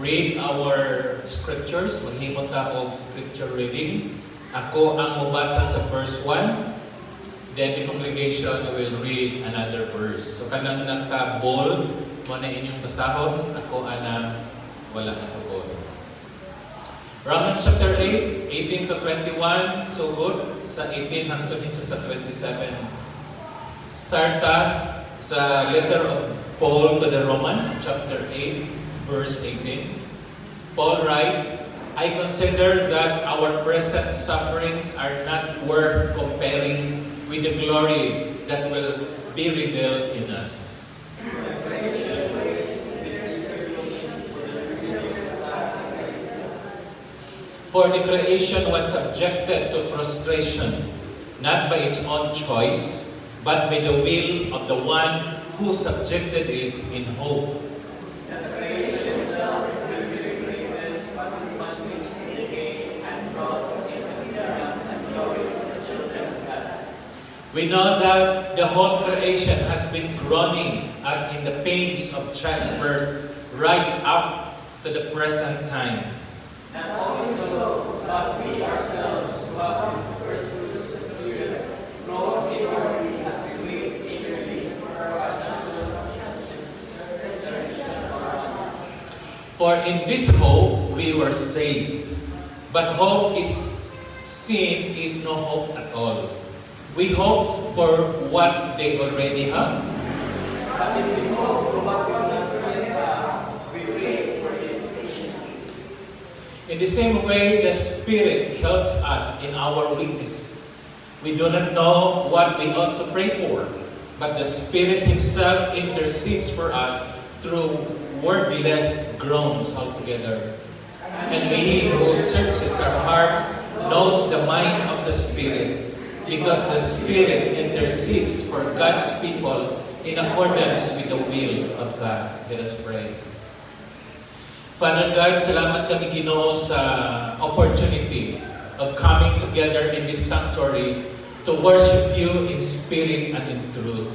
read our scriptures. Maghimot ta og scripture reading. Ako ang mubasa sa verse 1. Then the congregation will read another verse. So kanang naka-bold mo na inyong basahon, ako ana wala naka-bold. Romans chapter 8, 18 to 21, so good. Sa 18 hangtod ni sa 27. Start sa letter of Paul to the Romans, chapter 8, verse 18. Paul writes, I consider that our present sufferings are not worth comparing with the glory that will be revealed in us. For the creation was subjected to frustration, not by its own choice, but by the will of the one who subjected it in hope. We know that the whole creation has been groaning as in the pains of childbirth right up to the present time. And also, but we ourselves, who have first fruits of the Spirit, grow eagerly as we wait eagerly for our adoption. For in this hope we were saved. But hope is seen is no hope at all. We hope for what they already have. But if we hope for what we do not already have, we wait for it patiently. In the same way, the Spirit helps us in our weakness. We do not know what we ought to pray for, but the Spirit Himself intercedes for us through wordless groans altogether. And He who searches our hearts knows the mind of the Spirit, because the Spirit intercedes for God's people in accordance with the will of God. Let us pray. Father God, salamat kami Ginoo sa opportunity of coming together in this sanctuary to worship You in spirit and in truth.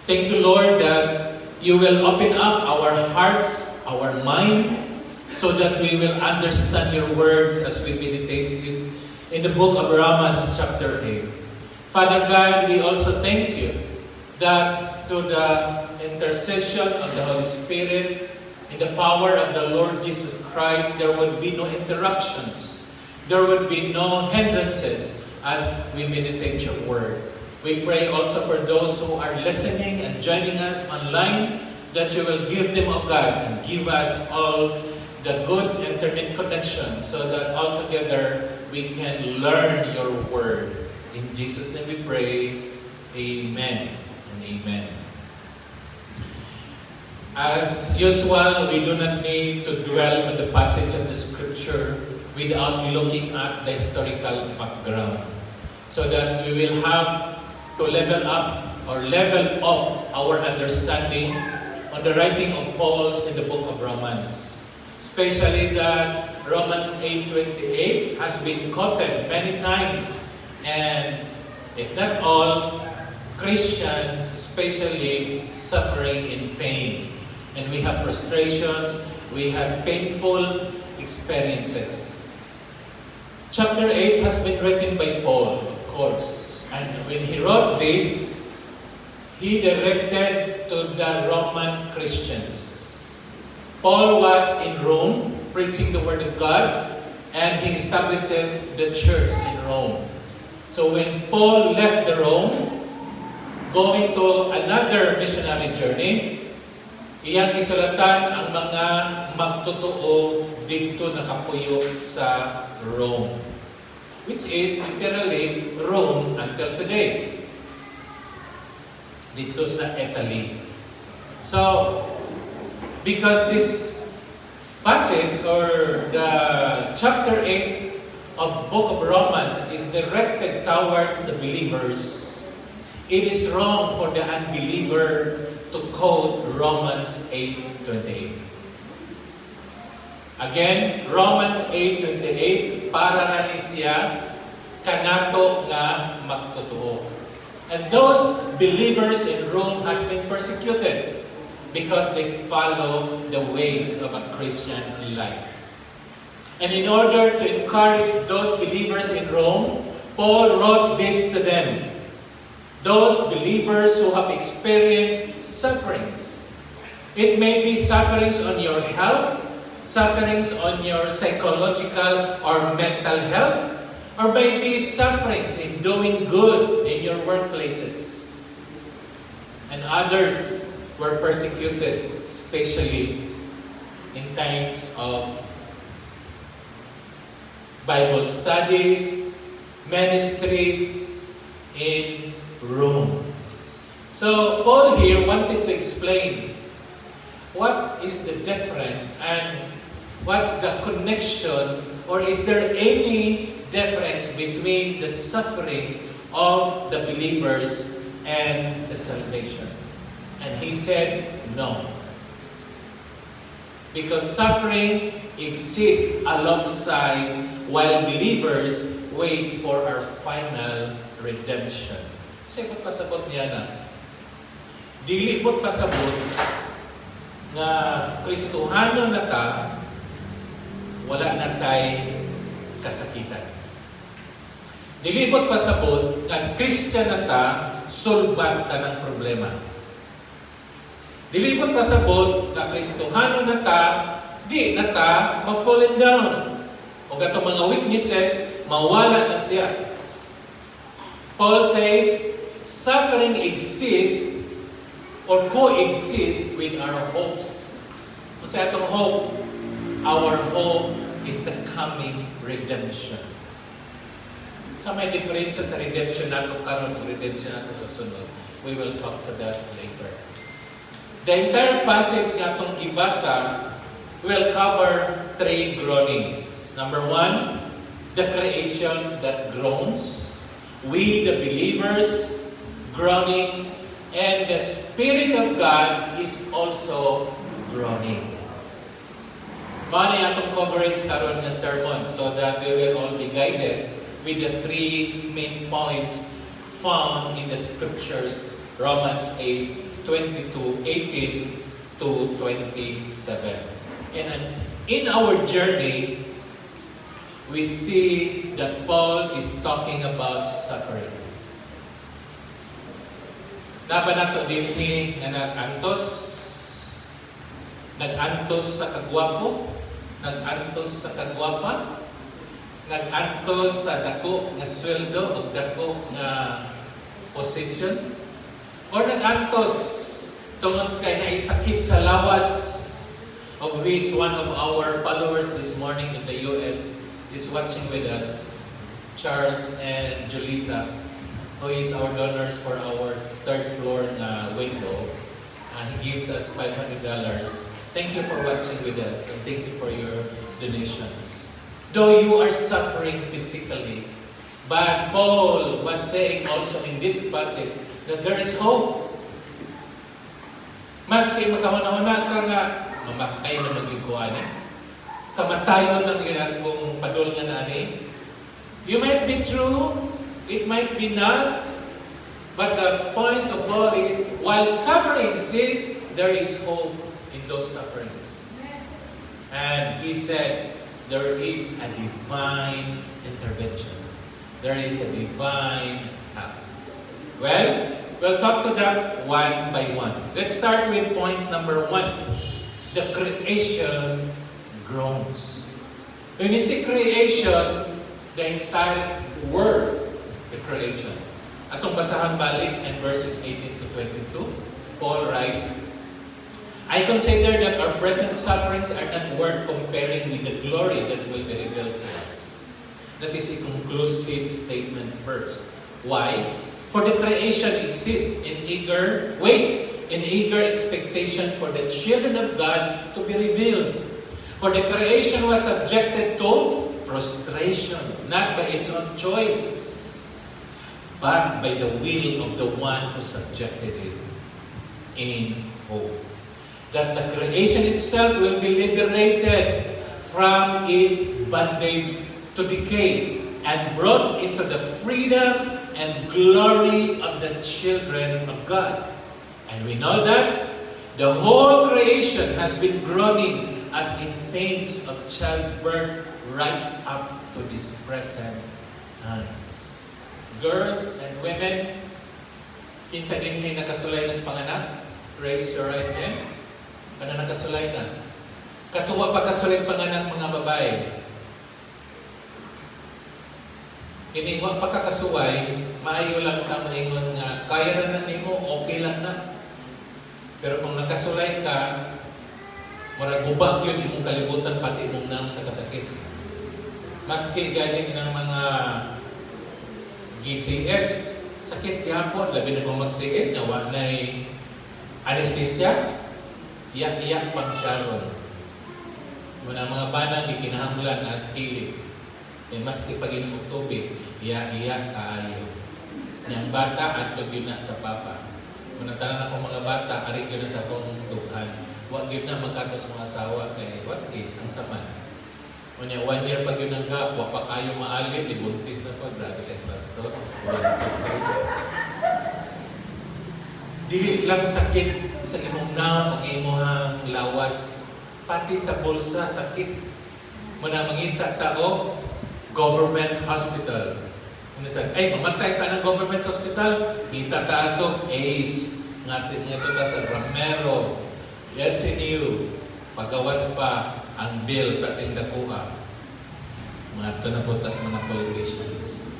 Thank You, Lord, that You will open up our hearts, our mind, so that we will understand Your words as we meditate in the book of Romans chapter 8. Father God, we also thank You that through the intercession of the Holy Spirit, in the power of the Lord Jesus Christ, there would be no interruptions. There would be no hindrances as we meditate Your word. We pray also for those who are listening and joining us online, that You will give them, O God, and give us all the good internet connection so that all together we can learn Your word. In Jesus' name we pray, Amen and Amen. As usual, we do not need to dwell on the passage of the Scripture without looking at the historical background, so that we will have to level up or level off our understanding on the writing of Paul's in the book of Romans. Especially that Romans 8:28 has been quoted many times. And if not all, Christians especially suffering in pain. And we have frustrations, we have painful experiences. Chapter 8 has been written by Paul, of course. And when he wrote this, he directed to the Roman Christians. Paul was in Rome preaching the Word of God, and he establishes the church in Rome. So when Paul left the Rome, going to another missionary journey, iyang isulatan ang mga magtotoo dito nakapuyo sa Rome, which is literally Rome until today, dito sa Italy. So, because this passage or the chapter 8 of book of Romans is directed towards the believers, it is wrong for the unbeliever to quote Romans 8:28. Again, Romans 8:28, para na ni siya kanato nga magtotoo. And those believers in Rome has been persecuted. because they follow the ways of a Christian life. And in order to encourage those believers in Rome, Paul wrote this to them. Those believers who have experienced sufferings. It may be sufferings on your health, sufferings on your psychological or mental health, or maybe sufferings in doing good in your workplaces. And others were persecuted, especially in times of Bible studies, ministries in Rome. So Paul here wanted to explain what is the difference and what's the connection, or is there any difference between the suffering of the believers and the salvation? And he said no. Because suffering exists alongside while believers wait for our final redemption. So ikot pasabot niya na. Dili ikot pasabot na Kristohano na ta, wala na tay kasakitan. Dili ikot pasabot na Christian na ta, sulbat ta ng problema. Dili ikot pasabot na Kristohano na ta, di na ta ma-fallen down. O katong mga weaknesses, mawala na siya. Paul says, suffering exists or coexists with our hopes. Kung sa atong hope, our hope is the coming redemption. Sa may diferensya sa redemption nato karon ug redemption nato kasunod, we will talk to that later. The entire passage nga atong gibasa will cover 3 groanings. Number 1, the creation that groans. We, the believers, groaning. And the Spirit of God is also groaning. Mani atong coverage karon nga sermon so that we will all be guided with the 3 main points found in the scriptures, Romans 8:18 to 27. And in our journey, we see that Paul is talking about suffering. Naba nato dinhi nga nag-antos sa kagwapo, nag-antos sa kagwapa, nag-antos sa dako nga sweldo o dako nga position, or nag-antos tungod kay naisakit sa lawas, of which one of our followers this morning in the US is watching with us, Charles and Julita, who is our donors for our 3rd floor window. He gives us $500. Thank you for watching with us and thank you for your donations. Though you are suffering physically, but Paul was saying also in this passage that there is hope. Maski makahuna-huna ka nga, mamakay na magigkuhan kamatayon ng ginagong padol nga nani. You might be true, it might be not, but the point of Paul is, while suffering exists, there is hope in those sufferings. And he said, there is a divine intervention. There is a divine act. Well, we'll talk to that one by one. Let's start with point number 1. The creation groans. When you see creation, the entire world, the creations. Atong basahan balik in verses 18 to 22, Paul writes, I consider that our present sufferings are not worth comparing with the glory that will be revealed to us. That is a conclusive statement first. Why? For the creation waits in eager expectation for the children of God to be revealed. For the creation was subjected to frustration, not by its own choice, but by the will of the one who subjected it, in hope that the creation itself will be liberated from its bondage to decay and brought into the freedom and glory of the children of God. And we know that The whole creation has been groaning as in pains of childbirth right up to this present times. Girls and women, kinsa din ay nakasulay ng panganak? Raise your right hand. Ano nakasulay na? Katuwa pa kasulay panganak mga babae. Kiniwa pa kakasuway, maayo lang ta maingon nga, kaya na nimo, okay lang na. Pero kung nakasulay ka, murag guba yun imong kalibutan pati imong nang sa kasakit. Maski gani ng mga GCS, sakit yapon, labi na kung mag-CS, nawa na anesthesia, iyak-iyak pang siyaron. Muna mga banang ikinahanglan na skilling. E maski pag-inom og tubig, iyak-iyak kaayo. Yang bata at yun na sa papa. Manatanan ako mga bata, arik yun na sa akong dughan. Huwag yun na magkatos mga asawa kay what case, ang saman. Kunya, 1 year pag yun ang gap, huwag pa kayo maalin, libuntis na pa, grabe kas bastos. Dili lang sakit sa imong naw, pag-imuhang lawas, pati sa bulsa, sakit. Muna mangita tao, government hospital. Ay, mamatay ka ng government hospital, kita ka ito, ACE, ngatin nga ito sa Ramero, Yatsiniu, pagawas pa ang bill pating dakuha. Mga ito na putas mga politicians.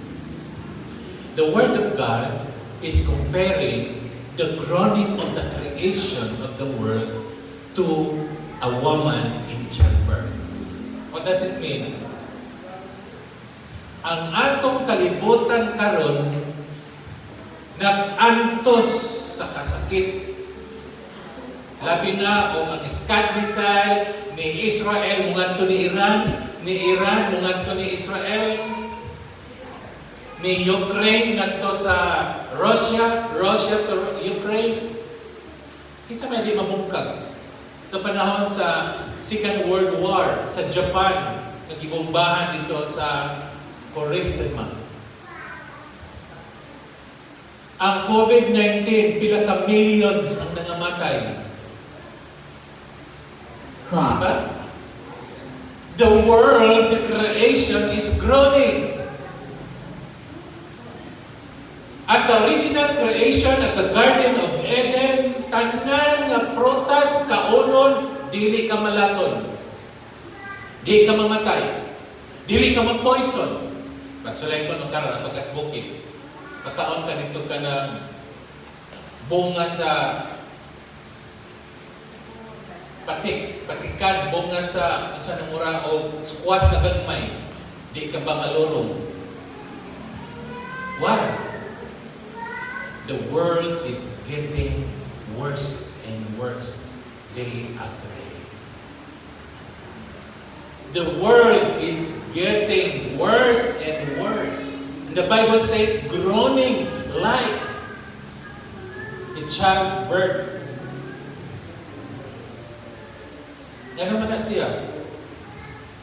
The Word of God is comparing the groaning of the creation of the world to a woman in childbirth. What does it mean? Ang atong kalibutan karon nag-antos sa kasakit. Labi na o ang Scud missile ni Israel mungadto ni Iran mungadto ni Israel, ni Ukraine ngadto sa Russia to Ukraine. Isa may di mabungkag. Sa panahon sa Second World War sa Japan, nagibombahan dito sa Hiroshima. Ang COVID-19, pila ka millions ang nangamatay. Diba? The world, the creation is groaning. At the original creation at the Garden of Eden, tanan nga prutas kaunon, dili ka malason. Dili ka mamatay. Dili ka ma-poison. Patsulay ko nung karoon, pagkasbukid. Kakaon ka dito ka ng bunga sa patikan, bunga sa mura o squash na gagmay. Di ka ba malurong? Why? The world is getting worse and worse day after day. The world is getting worse and worse. The Bible says, groaning like a childbirth. Yan naman na siya.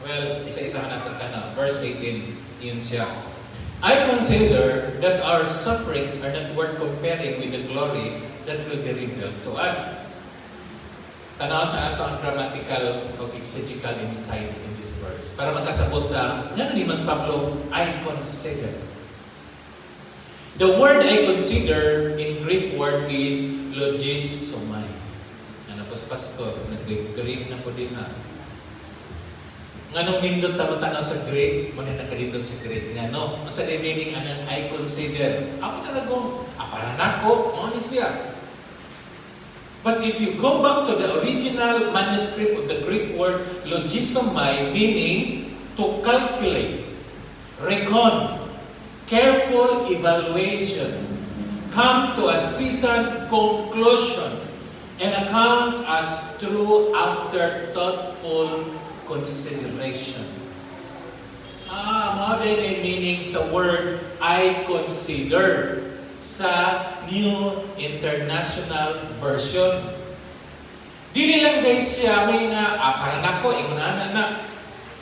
Well, isa-isa natin ka na. Verse 18, yun siya. I consider that our sufferings are not worth comparing with the glory that will be revealed to us. Tanaw sa ato ang grammatical o exegetical insights in this verse. Para magkasabot na, yan ni Mas Pablo, I consider. The word I consider in Greek word is logisomai. Ano po sa pastor, nag-Greek na po din ha. Nganong nindot tamo-tanaw sa Greek, muna nakadindot sa Greek. Ngano, sa meaning anong I consider. Ako talagong, aparan ako, ano siya. But if you go back to the original manuscript of the Greek word logisomai, meaning to calculate, reckon, careful evaluation, come to a seasoned conclusion, and account as true after thoughtful consideration. Mga din meaning sa word I consider sa New International Version. Dili lang guys siya may nga parang ako ingunahan na.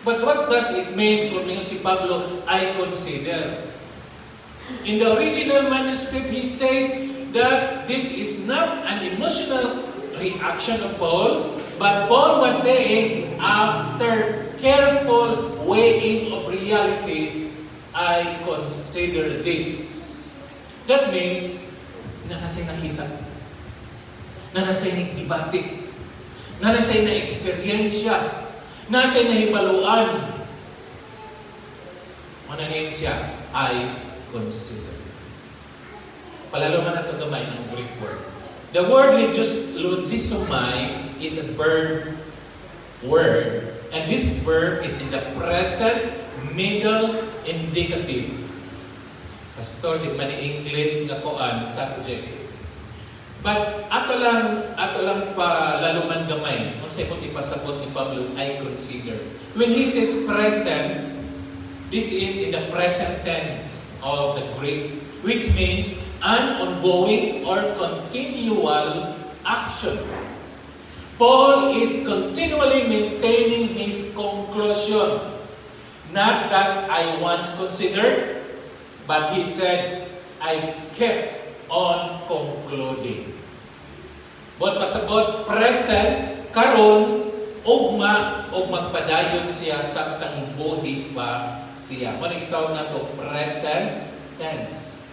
But what does it mean kung si Pablo I consider? In the original manuscript, he says that this is not an emotional reaction of Paul, but Paul was saying, after careful weighing of realities, I consider this. That means, na nasa'y nakita, na nasa'y nagdibati, na nasa'y na-eksperyensya, na nasa'y nahibaluan. Mananin siya, I consider. Palalo man ito gamay ang Greek word. The word logisomai is a verb word, and this verb is in the present middle indicative. Pastor, di man English na koan subject. But ato lang pa laluman gamay. Kung sa ikot ipasabot ni Pablo, I consider. When he says present, this is in the present tense of the Greek, which means an ongoing or continual action. Paul is continually maintaining his conclusion. Not that I once considered, but he said, I kept on concluding. But pasabot, present, karon, ugma, o magpadayon siya samtang buhi pa siya. Kung ikaw na to, present tense.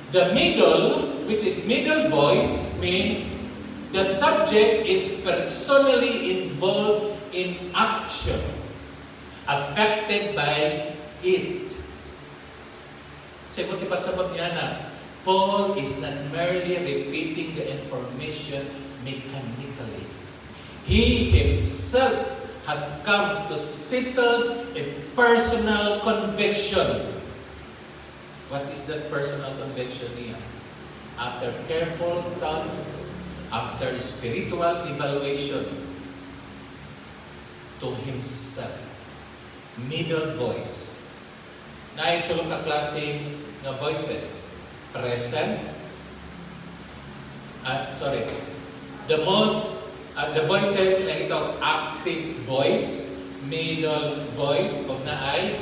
The middle, which is middle voice, means the subject is personally involved in action, affected by it. So, kung ipasabot niya na, Paul is not merely repeating the information mechanically. He himself has come to settle a personal conviction. What is that personal conviction niya? After careful thoughts, after spiritual evaluation, to himself. Middle voice. Na ito ka klase na voices. Present. The voices na ito, active voice, middle voice, o na ay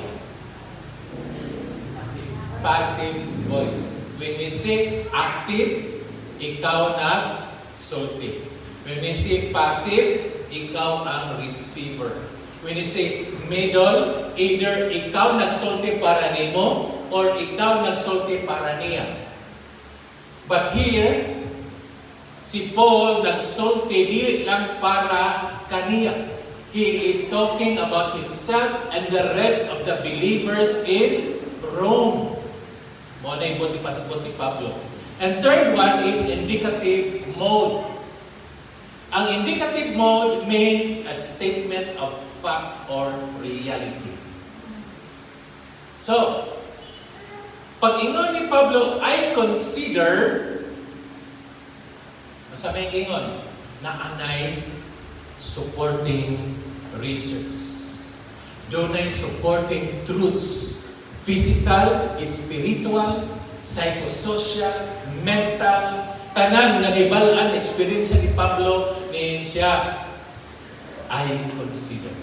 passive voice. When we say active, ikaw nag-sulti. When we say passive, ikaw ang receiver. When you say middle, either ikaw nagsulti para nimo or ikaw nagsulti para niya. But here, si Paul nagsulti dili lang para kaniya. He is talking about himself and the rest of the believers in Rome. Mo na ibot ipasabot ni Pablo. And third one is indicative mode. Ang indicative mode means a statement of fact or reality. So, pag ingon ni Pablo, I consider, masabi ang ingon, na anay supporting research. Doon ay supporting truths, physical, spiritual, psychosocial, mental, tanan nga nibalaan experience ni Pablo ni siya. I consider.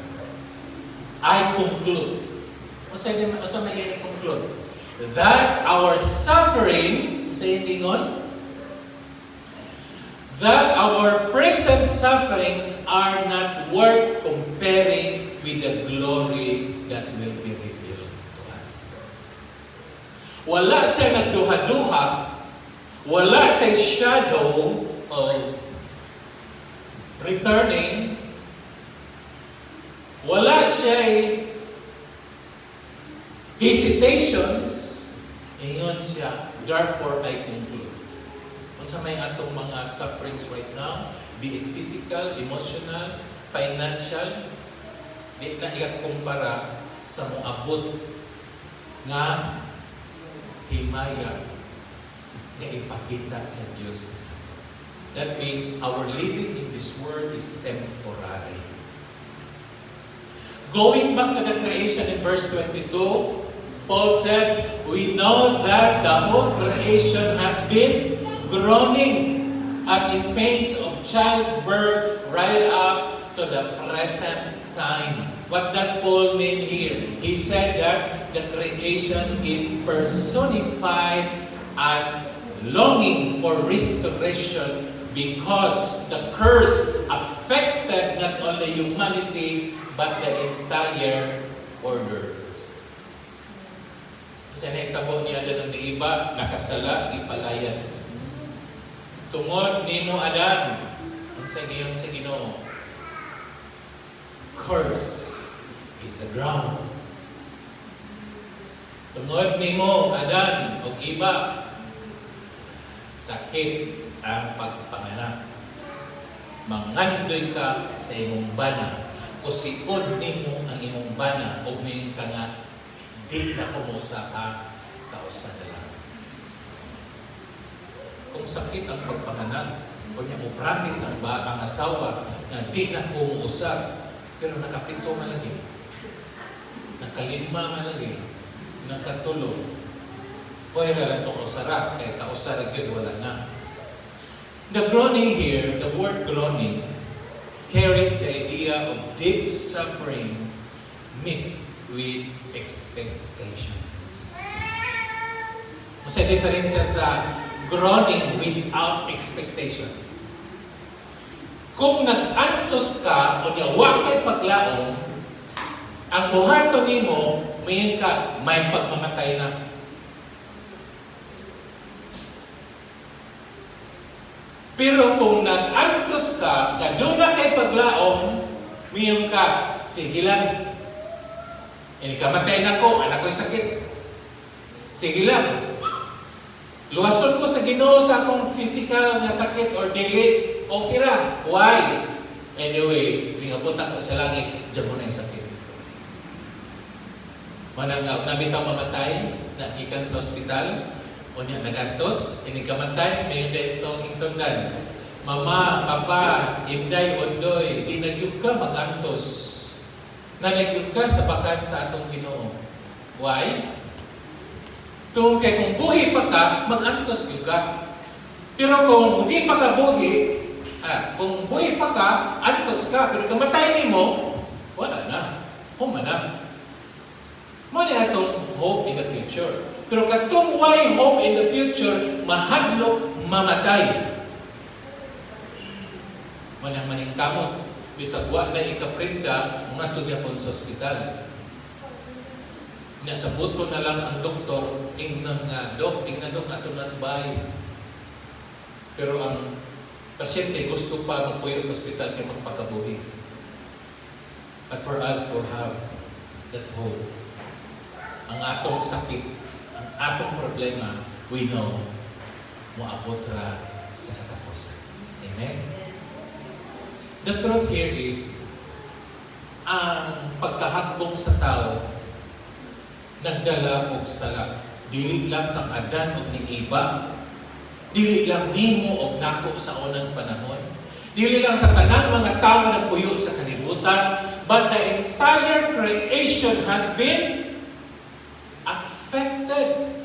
I conclude. Ano may conclude? That our suffering, sa ingon, that our present sufferings are not worth comparing with the glory that will be revealed to us. Wala siya nagduha-duha, wala siya shadow of returning, wala siya hesitations, ingon siya, therefore I conclude. Kung sa may atong mga sufferings right now, be it physical, emotional, financial, di na ikakumpara sa moabot nga himaya na ipakita sa Diyos. That means our living in this world is temporary. Going back to the creation in verse 22, Paul said, we know that the whole creation has been groaning as in pains of childbirth right up to the present time. What does Paul mean here? He said that the creation is personified as longing for restoration because the curse affected not only humanity but the entire order. Kasi naitabo niya ng iba, nakasala, ipalayas. Tungod nimo Adan, ang sa giyon sa Ginoo, curse is the ground. Tungod nimo Adan o iba, sakit ang pagpanganak. Mangandoy ka sa imong bana, kusion nimo ang imong bana, o may ka nga, di na kumusa ka, kausa na lang. Kung sakit ang pagpanganak, kung niya mo promise ang asawa na di na kumuusap, pero nakapito man lagi, nakalima man lagi, nakatulo, pwede lang itong usara, kaya kausara yun, wala na. The groaning here, the word groaning, carries the idea of deep suffering mixed with expectations. Masaya diferensya sa groaning without expectation. Kung nag-antos ka o niya wakay paglaong, ang buhaton nimo, mayin ka, may pagmamatay na. Pero kung nag-antos ka, na doon na kay paglaong, mayin ka, sige lang. Hindi ka matay na ko, anak ko'y sakit. Sige lang. Luwason ko sa Ginoo sa akong physical na sakit or dili, okay ra. Why? Anyway, ringapunta ko sa langit, diyan mo na yung sakit. Manang nabitaw mamatay, nagikan sa ospital, o niya nagantos, hindi ka matay, may hindi itong intundan. Mama, papa, inday, ondoy, di nagyug ka magantos. Nagyug ka sa bakan sa atong Ginoo. Why? Kung buhi pa ka, mag-antos ka. Pero kung hindi pa ka buhi, kung buhi pa ka, antos ka. Pero kamatay mo, wala na. Huma na. Muna itong hope in the future. Pero katong why hope in the future, mahadlok, mamatay. Muna maningkamot. Bisag wa na ikaprinda, mga tugyapon sa ospital. Sa buto na lang ang doktor, tingnan dok ato na sa bahay. Pero ang pasyente gusto pa magpuyo sa ospital kaya magpakabuhi. But for us who have that hope, ang atong sakit, ang atong problema, we know, moabot ra sa katapusan. Amen? The truth here is, ang pagkahakbong sa tao, nagdala og sala. Dili lang kang Adan og ni Eva. Dili lang nimo og nako sa unang panahon. Dili lang sa tanang mga tao na nagpuyo sa kalibutan, but the entire creation has been affected.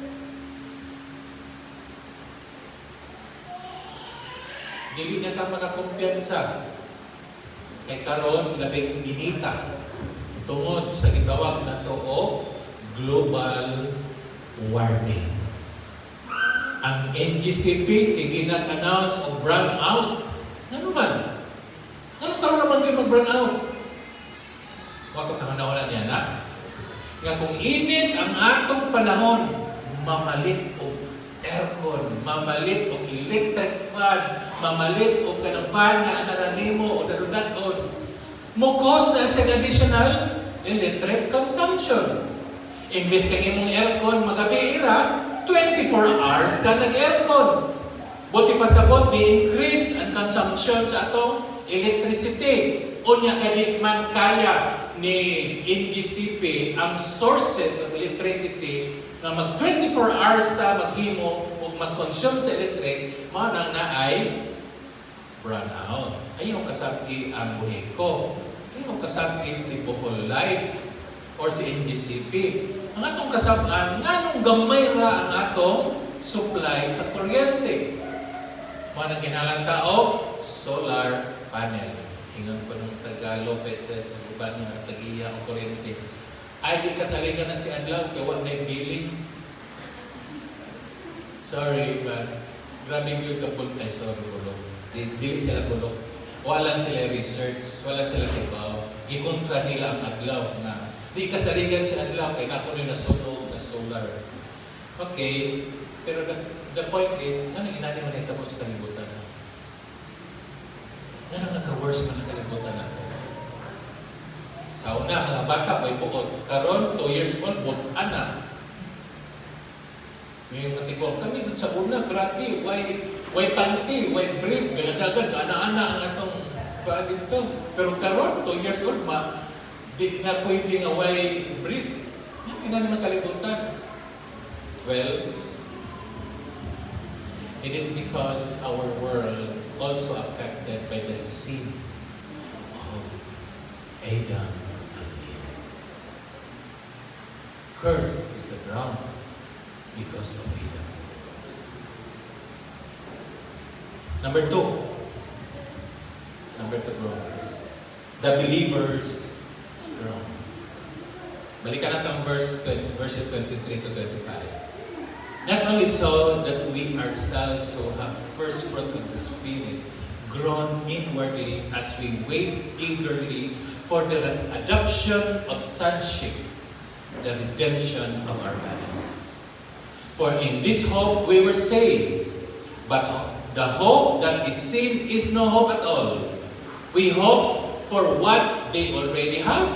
Dili na ka makakumpiyansa. Kay karon labing inita tungod sa gitawag na to o global warming. Ang NGCP, sige nag-announce o brown out. Ano man? Anong karoon naman kayo mag-brown out? Wako ka manawalan niya na? Nga kung init ang atong panahon, mamalit o aircon, mamalit o electric fan, mamalit o kanang fan nga anaranimo o darudaton, mo cause na sa additional electric consumption. Imbes kang imong aircon magabi ira, 24 hours ka nag-aircon. Buti pa sabot, ni-increase ang consumption sa atong electricity. Unya kadi man kaya ni NGCP ang sources of electricity na mag 24 hours ta maghimo o mag-consume sa electric, manang na ay brownout. Ayaw kasabi ang buhay ko. Ayaw kasabi si Bohol Light or si NGCP. Ang atong kasabaan, nganong gamay ra ang atong supply sa kuryente. Mga kinalang tao, solar panel. Hingan ko ng taga Lopez's, ang iba ng tagiya o kuryente. Ay, di kasalingan ng si Adlaw, kaya wag na yung billing. Sorry, but grabe yung kapul. Ay, sorry, ulo. Dili sila bulok. Walang sila research, walang sila tibaw. Gikontra nila ang adlaw na di kasaligan si adlaw kay nako ni nasunog na solar. Okay, pero the point is, ano inani man itabo sa kalibutan? Ano nagka-worse man ang kalibutan natin? Sa una, mga bata, may buot. Karon 2 years old, buot-an na. May matikol, kami dun sa una, grabe, why panty, why brief, galadagan, ana-ana ang atong dito. Pero karon 2 years old, di na pwede nga why brief. Yan, ina naman kalibutan. Well, it is because our world also affected by the sin of Adam and Eve. Cursed is the ground because of Adam. Number 2 groans. The believers groan. Balikan natin ang verses 23 to 25. Not only so that we ourselves who have first fruit of the Spirit groan inwardly as we wait eagerly for the adoption of sonship, the redemption of our bodies. For in this hope we were saved, but the hope that is seen is no hope at all. We hope for what they already have,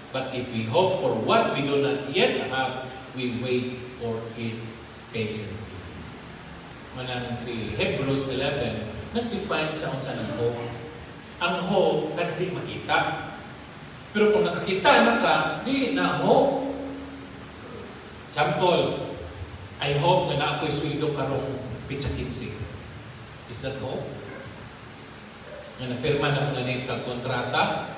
but if we hope for what we do not yet have, we wait for it patiently. Manang si Hebrews 11, nag-define sa unsa ng hope. Ang hope, kan di makita. Pero kung nakakita na ka, di na hope. Example, I hope na ako'y sweldo karong pitsa-kitsi. Is that hope? Nga napirma na mga kagkontrata,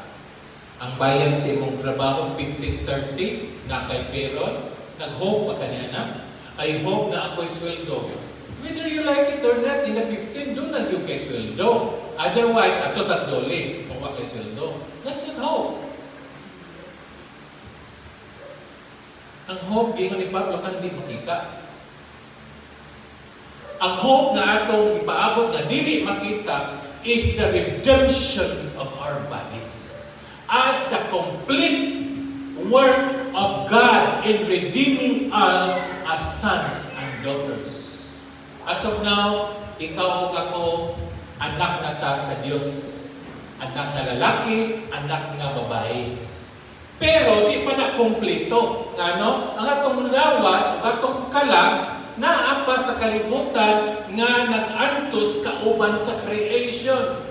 ang bayan sa imong trabaho, 15-30, na kay Peron, nag-hope pa kanya na, I hope na ako'y sweldo. Whether you like it or not, in the 15, do na yung kay sweldo. Otherwise, ato tagdoli, kung wa kay sweldo. That's not hope. Ang hope, ingon ni Pablo, kan di makita. Ang hope na atong ipaabot na dili makita is the redemption of our bodies. As the complete work of God in redeeming us as sons and daughters. As of now, ikaw o ako, anak na ta sa Diyos. Anak na lalaki, anak na babae. Pero di pa na kompleto. Ang atong lawas, atong kalag, naapa sa kalibutan nga nag-antos kauban sa creation.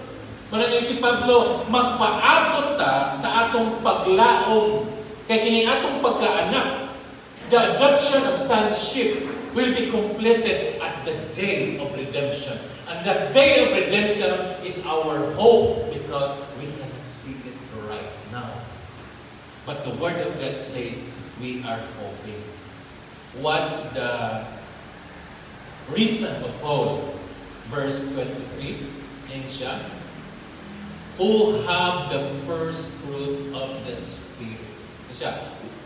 Mananay si Pablo, magpaabot ta sa atong paglaom. Kaya kining atong pagkaanak, the adoption of sonship will be completed at the day of redemption. And that day of redemption is our hope because we cannot see it right now. But the Word of God says we are hoping. What's the reason of Paul? Verse 23, in siya, who have the first fruit of the Spirit.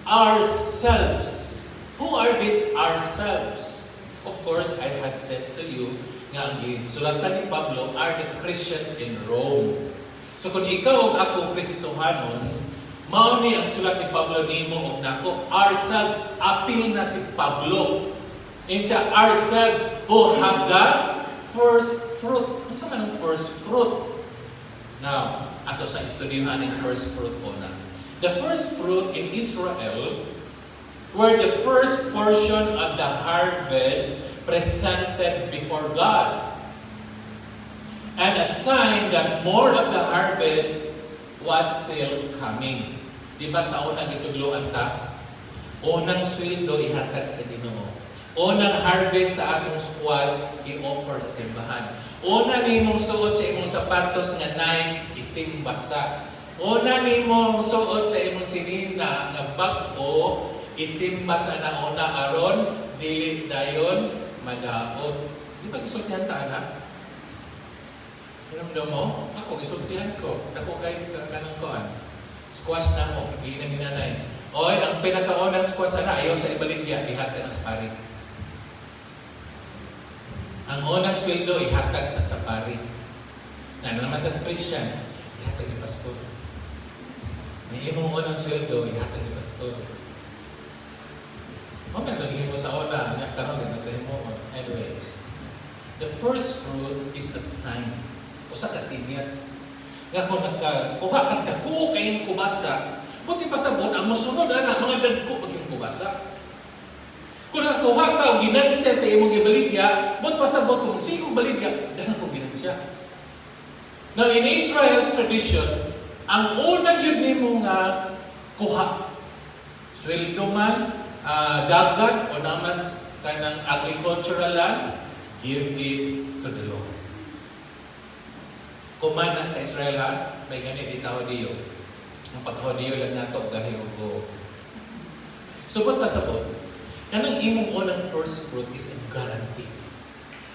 Ourselves. Who are these ourselves? Of course, I had said to you nga ang sulatan ni Pablo are the Christians in Rome. So kung ikaw o ako Kristohanon, mao ni ang sulat ni Pablo nimo o nako, ourselves, apil na si Pablo. In siya, ourselves who have the first fruit. Ano sa manong first fruit? Now, ato sa estudyuhan ng first fruit po na. The first fruit in Israel were the first portion of the harvest presented before God. And a sign that more of the harvest was still coming. Di ba sa unang itudloan ta? Unang sweldo ihatag sa Ginoo. Unang harvest sa atong squash i-offer sa simbahan. Una nimong suot sa imong sapatos nga nay isimba sa. Una nimong suot sa imong sinina nga bag-o isimba sa nauna aron dili dayon madaot. Di ba gisultihan ta na? Ramdam mo? Ako gisultihan ko. Dako kay kanang koan. Squash na mo, hindi na ninanay. Oy, ang pinakaunang squash na ayaw sa ibaligya, ihatag ang sapari. Ang unang sweldo ihatag sa sapari. Na naman tas Christian, ihatag ni pastor. May imong unang sweldo, ihatag ni pastor. Magandang mo sa una, karon nagdagay mo. Anyway, the first fruit is a sign. Usa ka sinyas. Nga kung nagkuha ka dako kayong kubasa, buti pasabot ang musunod ana mga dagko pag yung kubasa. Kung nakuha ka o ginansya sa imong gibaligya, buti pasabot kung sino baligya, dahil ko ginansya. Now in Israel's tradition, ang unang yun nimo nga kuha, sweldo man, dagat o namas kanang agricultural land, give it to the Lord. Kumana sa Israel ha, may ganit itahodiyo. Ang paghodiyo lang nato dahil ugo. Subot pasabot, kanang imong unang first fruit is a guarantee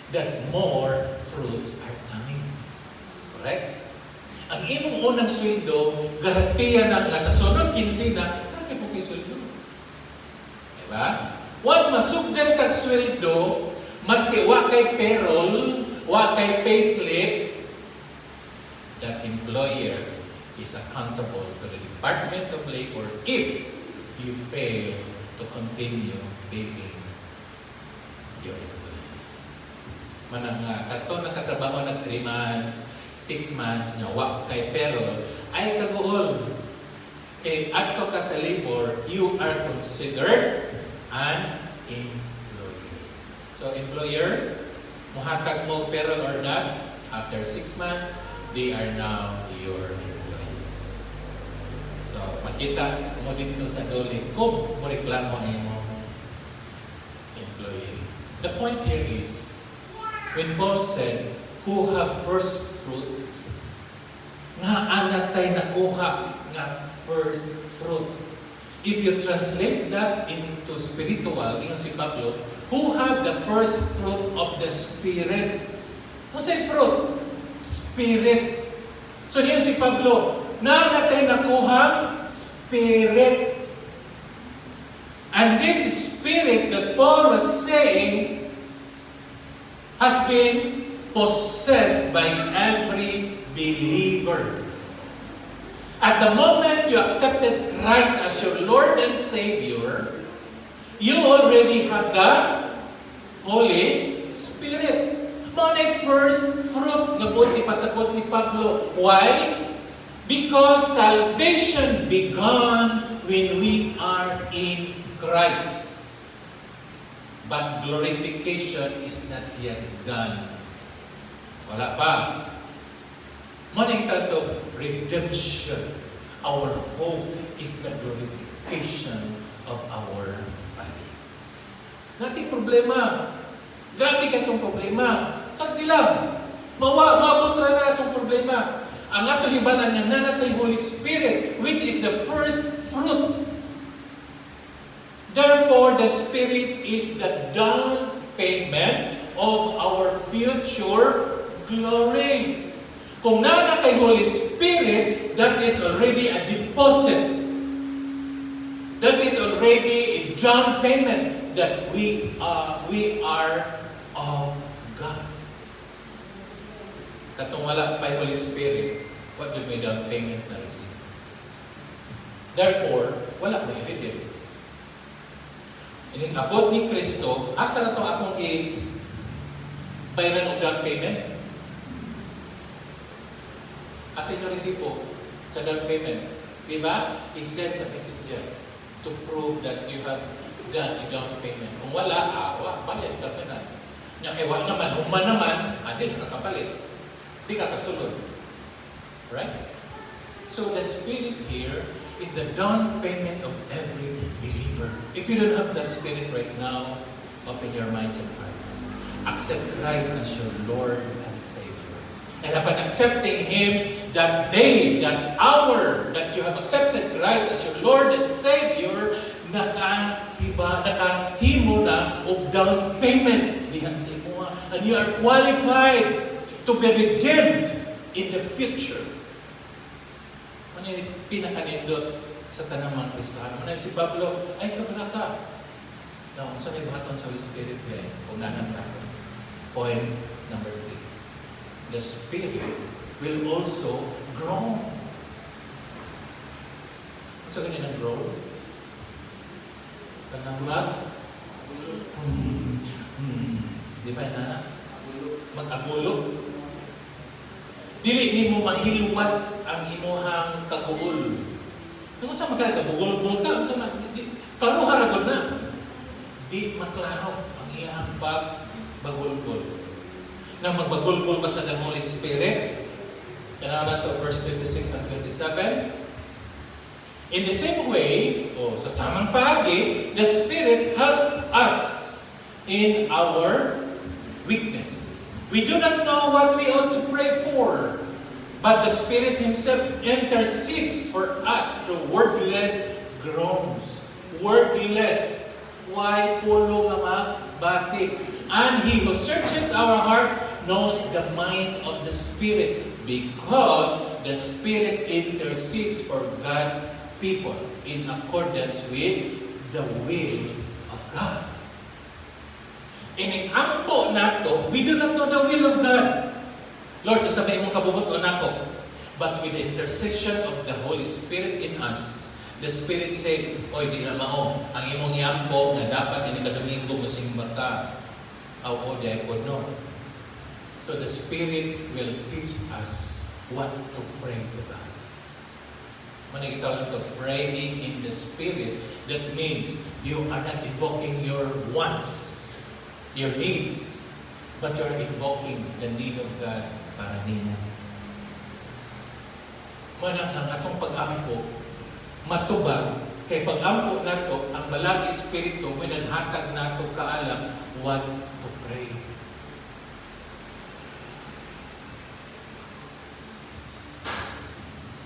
that more fruits are coming. Correct? Ang imong unang sweldo, garantiya na nga sa sunod kinsina, nakay po kayo sweldo. Diba? Once masugdan kag sweldo, maski wa kay payroll, wa kay payslip, that employer is accountable to the Department of Labor if you fail to continue paying your employee. Manang kato nakatrabaho na 3 months, 6 months, nga wa kay payroll, ay kaguol. Kay adto ka sa labor, you are considered an employee. So employer, muhatag mo payroll or not, after 6 months, they are now your employees. So, makita mo dito sa dole kung mo reklamo ang imong employee. The point here is, when Paul said, who have first fruit, nga anatay nakuha nga first fruit. If you translate that into spiritual, ingon si Pablo, who have the first fruit of the Spirit. Ano say fruit? Spirit. So yun si Pablo, na natin nakuha Spirit. And this Spirit that Paul was saying has been possessed by every believer. At the moment you accepted Christ as your Lord and Savior, you already have the Holy Spirit. Mga first fruit na buti pasakot ni Pablo. Why? Because salvation began when we are in Christ. But glorification is not yet done. Wala pa. Mga to redemption. Our hope is the glorification of our body. Nating problema. Grabe ka itong problema. Sakti lang. Mabutra na itong problema. Ang ato hibanan nga nanatay Holy Spirit, which is the first fruit. Therefore, the Spirit is the down payment of our future glory. Kung nanatay Holy Spirit, that is already a deposit. That is already a down payment that we are of God. Katong wala pa Holy Spirit, what do we down payment na receive? Therefore, wala mo i-redeem. Ining abot ni Kristo, asa na ito akong i-bayaran ng down payment? Asa yung resipo sa down payment? Diba? I-send sa messenger to prove that you have done a down payment. Kung wala, bayad ka pa na. Nakiwa naman, human naman, hindi ka kapalit. Hindi ka kasulod. Right? So the Spirit here is the down payment of every believer. If you don't have the Spirit right now, open your minds and hearts. Accept Christ as your Lord and Savior. And upon accepting Him, that day, that hour that you have accepted Christ as your Lord and Savior, nakahimo na o down payment dihan sa imo, and you are qualified to be redeemed in the future. Ano yung pinakanindot sa tanang mga Kristiyano? Ano si Pablo, ay kabala ka. Now, sa may baton sa Holy Spirit kung nanan natin. Point number 3. The Spirit will also grow. So, ganyan ang grow? Kanang di ba na? Mag-agulo. Dili ni mo mahilwas ang imuhang kaguol. Kung sa magkala ka, bugol-bugol ka, klaro haragod na. Di maklaro ang iyang pagbagulbol. Na magbagulbol ba sa the Holy Spirit? Kaya na to verse 26 and 27. In the same way, sa samang paagi, the Spirit helps us in our weakness. We do not know what we ought to pray for, but the Spirit Himself intercedes for us through wordless groans. Wordless. Why pulo nga batik? And He who searches our hearts knows the mind of the Spirit, because the Spirit intercedes for God's people in accordance with the will of God. Iniampo nato, we do not know the will of God. Lord, kung sabihin mo kabubuton ako, but with the intercession of the Holy Spirit in us, the Spirit says, oy, di na mao, ang imong iampo na dapat ini kadomingo mo sing mata. O di ay no. So the Spirit will teach us what to pray to God. Manigitaw to praying in the Spirit, that means you are not invoking your wants, your needs, but you are invoking the need of God para nimo. Manang ang atong pag-ampo, matubag, kay pag-ampo nato, ang balang Espiritu, may naghatag nato kaalam what to pray.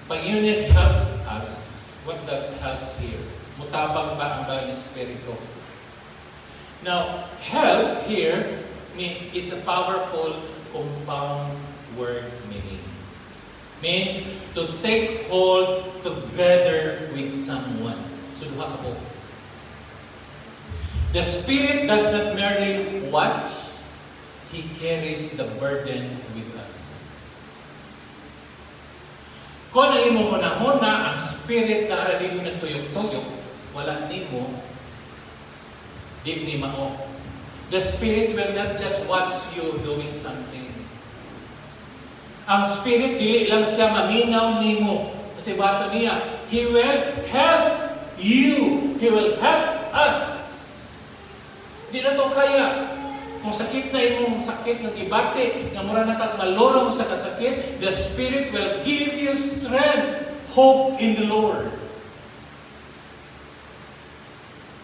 Pag-unit helps us. What does helps here? Mutabang ba ang balang Espiritu? Now, help here is a powerful compound word meaning. Means to take hold together with someone. So, duha ka po. The Spirit does not merely watch, He carries the burden with us. Kung ang imo hunahuna, ang Spirit na ara din yung nagtuyok-tuyok, wala nimo, di ni mao. The Spirit will not just watch you doing something. Ang Spirit, dili lang siya maminaw nimo. Kasi bato niya, He will help you. He will help us. Di na to kaya. Kung sakit na imong sakit ng ibate, nga mura na kag malorong sa kasakit, the Spirit will give you strength, hope in the Lord.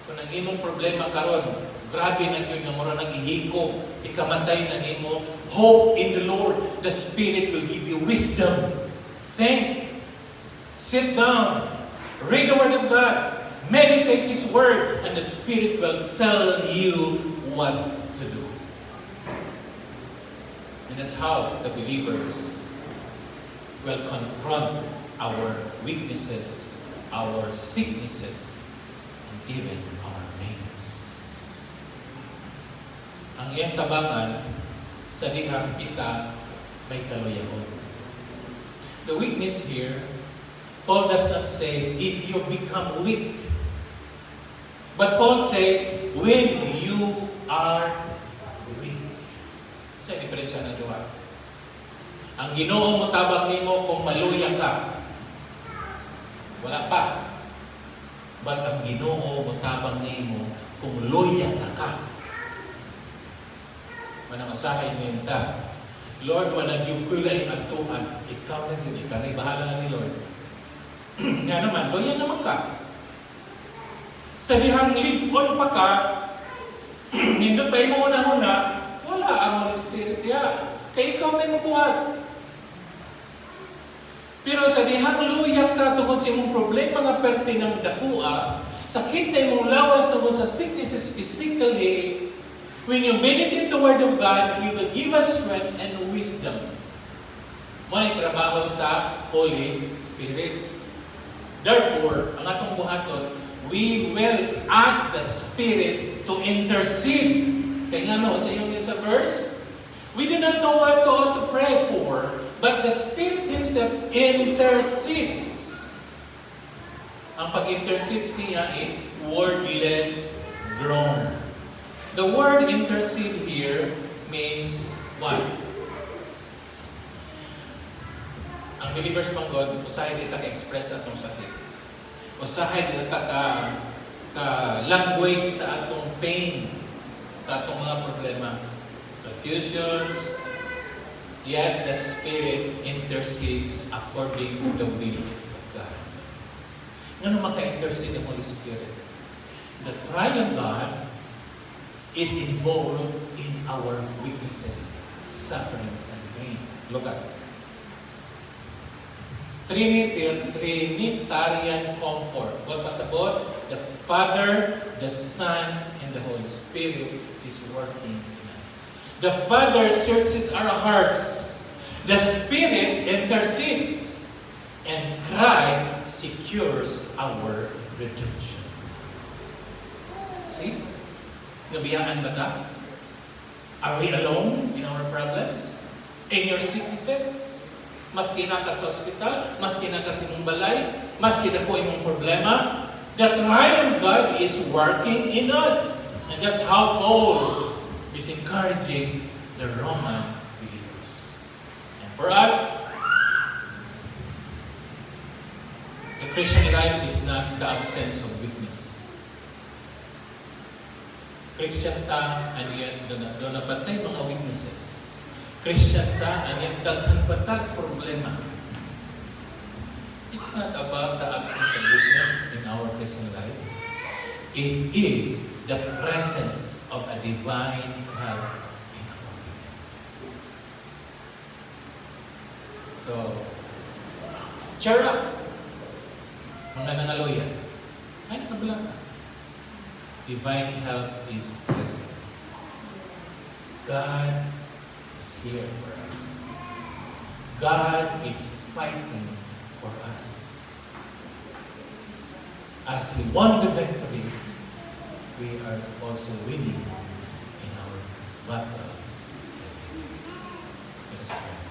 Kung ang imong problema karon, grabe na yun nga mura nang ihiko, ikamatay na nimo, hope in the Lord. The Spirit will give you wisdom. Think. Sit down. Read the Word of God. Meditate His Word. And the Spirit will tell you what to do. And that's how the believers will confront our weaknesses, our sicknesses, and even our pains. Ang iyang tabangan sa dihang kita may kaluyaon. The weakness here, Paul does not say, if you become weak. But Paul says, when you are weak. Sa diferensya na duha. Ang Ginoo mo tabang nimo kung maluya ka. Wala pa. But ang Ginoo mo tabang nimo kung luya na ka. Manang usahay mo ta. Lord, walang yung kulay ang tuan. Ikaw na yun. Ikaw na bahala na ni Lord. Nga naman, luya naman ka. Sa dihang ligon pa ka, nindot pa mo una-una, wala ang Holy Spirit ya. Kaya ikaw may mabuhat. Pero sa dihang luya ka tungkol sa imong problema nga perti ng dakua, sakit na imong lawas tungkol sa sicknesses physically, when you meditate the Word of God, He will give us strength and wisdom. Muna trabaho sa Holy Spirit. Therefore, ang atong buhaton, we will ask the Spirit to intercede. Kaya nga no, sa iyong sa verse, we do not know what to pray for, But the Spirit Himself intercedes. Ang pag-intercedes niya is wordless groan. The word intercede here means what? Ang believers pang God, usahay dito ka-express atong sakit. Usahay dito ka-language sa atong pain, sa atong mga problema, confusions, yet the Spirit intercedes according to the will of God. Nga naman ka-intercede ang Holy Spirit? The triune God is involved in our weaknesses, sufferings, and pain. Look at it. Trinitarian comfort. What pasabot? The Father, the Son, and the Holy Spirit is working in us. The Father searches our hearts. The Spirit intercedes. And Christ secures our redemption. See? Nabiyaan ba ta? Are we alone in our problems? In your sicknesses? Maski na ka sa hospital, maski na ka sa imong balay, maski na po imong problema, the triune God is working in us. And that's how Paul is encouraging the Roman believers. And for us, the Christian life is not the absence of weakness. Christian ta, and yet doon napatay mga weaknesses. Christian ta, and yet daghan patag problema. It's not about the absence of weakness in our Christian life. It is the presence of a divine help in our weakness. So, cheer up, mga nangaluya. Ay, nabala ka. Divine help is present. God is here for us. God is fighting for us. As He won the victory, we are also winning in our battles. Let us pray.